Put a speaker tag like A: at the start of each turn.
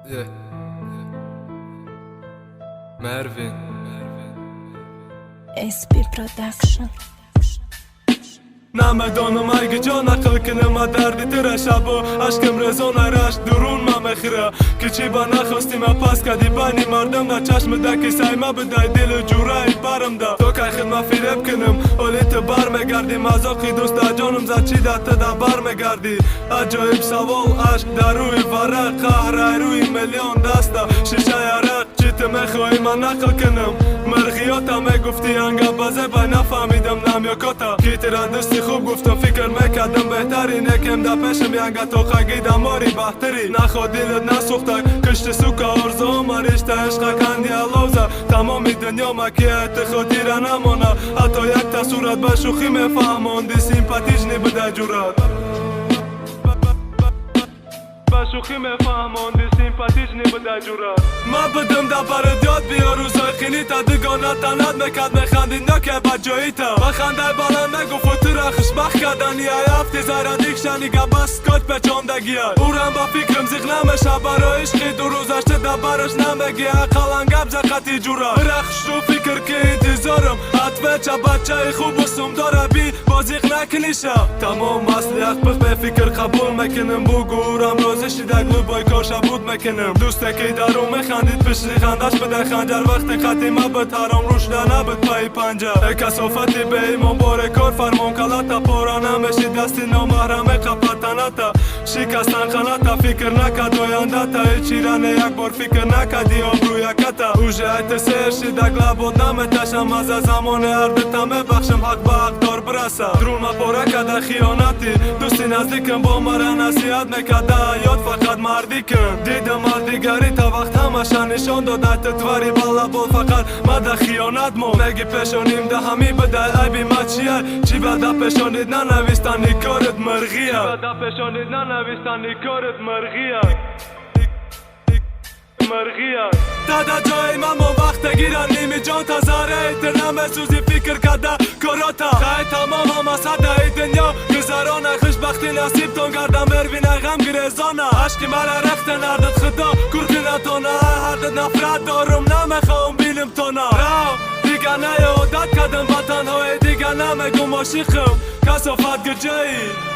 A: Yeah. Mervin
B: SP Production.
A: نمیدانم اگه جا نقل کنم از دردی تر شب و عشقم رزانه رشت درون مخیره که چی با نخواستی ما پس کدی بانی مردم نه چشم دکی سایمه بدای دل جوره برم ده تو که خدمه فیرب کنم اولی تو بر مگردی مزاقی دوست جانم زد چی ده تا ده بر مگردی عجایب سوال عشق در روی ورق قهر روی میلیون دسته شیشه عرق چی تو میخوایی من نقل کنم مرغیاتا میگفتی انگه بازه با نفهمیدم نمیاکاتا کی تیرا دستی خوب گفتم فکر میکردم بهتری نکم ده پیشم ینگه تو خگیدم ماری بهتری نخوا دلت نسوخته کشت سوکا ارزو مریشته عشقه کندی علوزه تمامی دنیا مکی اعتخادی را نمانه حتی یک تا صورت به شوخی میفهماندی سیمپاتیش نی بده جورت شوخی میفهماندی سیمپاتیش نی بده جورت ما بدم ده برد یاد بیا روزای خیلی تا دگانه تنت میکد میخندی نکه بجایی تا بخنده بلند نگفت تو را خوشبخت کردن یه هفته زیره دیکشنی گه بس کاج پچاندگیه اورم با فکرم زیغ نمیشه برای عشقی دو روزش ده برش نمیگی اقلان گب زقتی جورت رخش رو فکر که انتظارم حتوه چه بچه خوب و سم داره بی بازیق نکنیشه تمام اصلی اخبخ به فکر قبول میکنم بگورم روزش دگلو بای کاشا بود میکنم دوسته که درو میخندید پشتی خندش بده خنجر وقت خطیمه به ترام روش ده نبود پای پنجه کسافتی به ایمان باره کار فرمان کلاتا پورا نمیشی دستی نامحرم قپتناتا شکستن خناتا فکر نکد آینده تا هیچی رنه یک بار فکر نکدی آبروی کتا اوژه ایت سرشی دگله بود نمیتشم از زمان اردتا میبخشم حق به حق دار برسه درون ما پاره کده خیانتی دوستی نزدیکم با مرا نصیحت میکده یاد فقط مردی کن دیدم مردیگری تا وقت همشن نشان داده تتوری بالا بول فقط مده خیانت مو نگی پیشانیم ده همی بده عیبی ما چیه چی بده پیشانید ننویستن کارت مرغیه بده پیشانید ننویستن کارت مرغیه دادا جای من وقت گیرن نیمی جان تا زاره ایتر نمیسوزی فکر کده کاراتا خواهی تمام همه صده ای دنیا گذرانه خوشبختی نصیب تون گردم مروینه غم گریزانه عشقی مرا رخت نردت خدا کرکی نتانه هردت نفرت دارم نمیخوام بینم تانه راو دیگه نه عادت کدم و تنهای دیگه نمیگم عاشقم کسافت گجایی